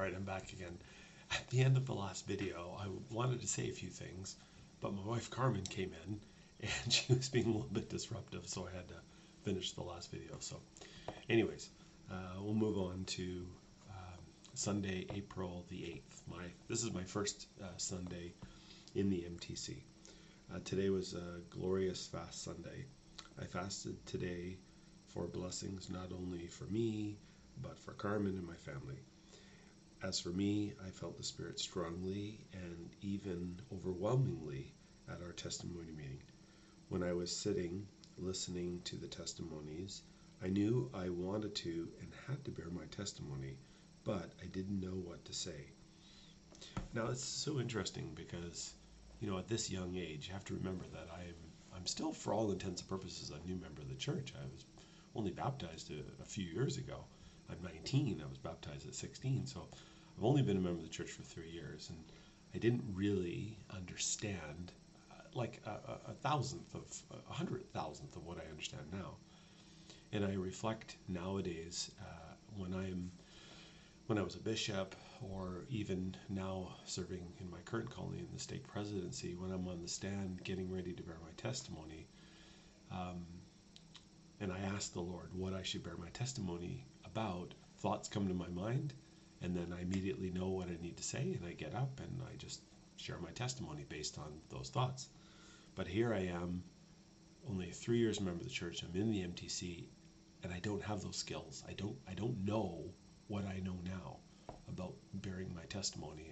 Alright, I'm back again. At the end of the last video, I wanted to say a few things, but my wife Carmen came in and she was being a little bit disruptive, so I had to finish the last video. So anyways, we'll move on to Sunday, April the 8th. This is my first Sunday in the MTC. Today was a glorious fast Sunday. I fasted today for blessings not only for me, but for Carmen and my family. As for me, I felt the Spirit strongly and even overwhelmingly at our testimony meeting. When I was sitting, listening to the testimonies, I knew I wanted to and had to bear my testimony, but I didn't know what to say. Now, it's so interesting because, at this young age, you have to remember that I'm still, for all intents and purposes, a new member of the church. I was only baptized a few years ago. I'm 19. I was baptized at 16, so I've only been a member of the church for 3 years, and I didn't really understand like a thousandth of, 100,000th of what I understand now. And I reflect nowadays when I was a bishop, or even now serving in my current calling in the stake presidency, when I'm on the stand getting ready to bear my testimony, and I ask the Lord what I should bear my testimony about, thoughts come to my mind, and then I immediately know what I need to say, and I get up and I just share my testimony based on those thoughts. But here I am, only 3 years a member of the church. I'm in the MTC, and I don't have those skills. I don't know what I know now about bearing my testimony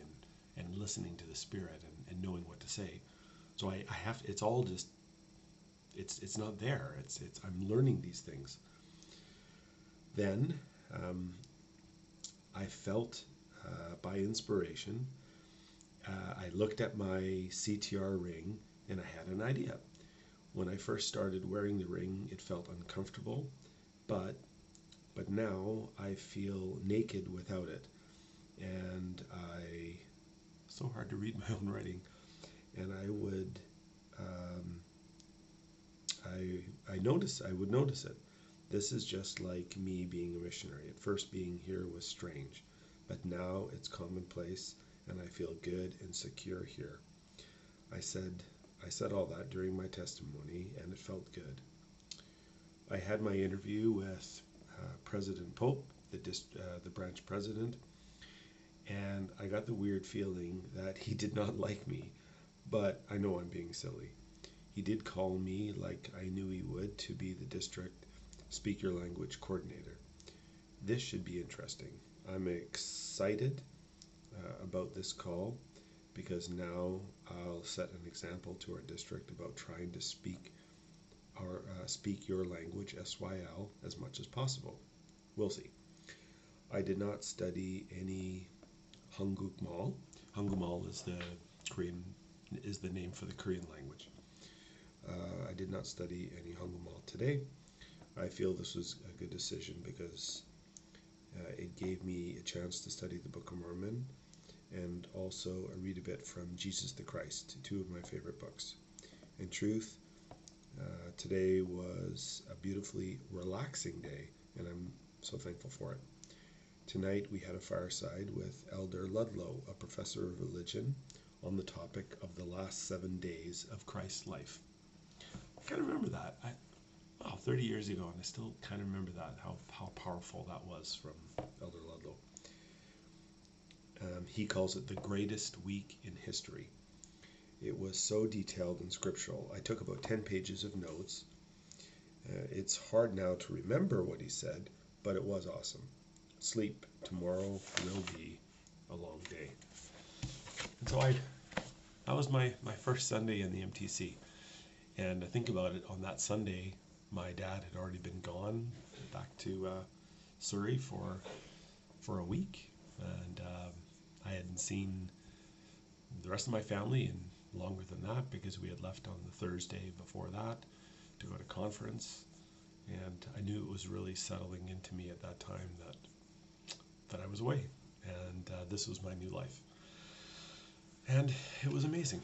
and listening to the Spirit and knowing what to say. So I have, it's all just, it's not there. I'm learning these things. Then I felt by inspiration, I looked at my CTR ring and I had an idea. When I first started wearing the ring, it felt uncomfortable, but now I feel naked without it. And so hard to read my own writing, and I would I would notice it. This is just like me being a missionary. At first, being here was strange, but now it's commonplace, and I feel good and secure here. I said all that during my testimony, and it felt good. I had my interview with President Pope, the branch president, and I got the weird feeling that he did not like me, but I know I'm being silly. He did call me, like I knew he would, to be the district Speak Your Language coordinator. This should be interesting. I'm excited about this call because now I'll set an example to our district about trying to speak your language, SYL, as much as possible. We'll see. I did not study any Hangukmal. Hangukmal is the name for the Korean language. I did not study any Hangukmal today. I feel this was a good decision because it gave me a chance to study the Book of Mormon and also read a bit from Jesus the Christ, two of my favorite books. In truth, today was a beautifully relaxing day, and I'm so thankful for it. Tonight we had a fireside with Elder Ludlow, a professor of religion, on the topic of the last 7 days of Christ's life. I kind of remember that. 30 years ago, and I still kind of remember that, how powerful that was from Elder Ludlow. He calls it the greatest week in history. It was so detailed and scriptural. I took about 10 pages of notes. It's hard now to remember what he said, but it was awesome. Sleep tomorrow will be a long day. And so that was my first Sunday in the MTC. And I think about it, on that Sunday, my dad had already been gone back to Surrey for a week. And I hadn't seen the rest of my family in longer than that because we had left on the Thursday before that to go to conference. And I knew it was really settling into me at that time that I was away, and this was my new life, and it was amazing.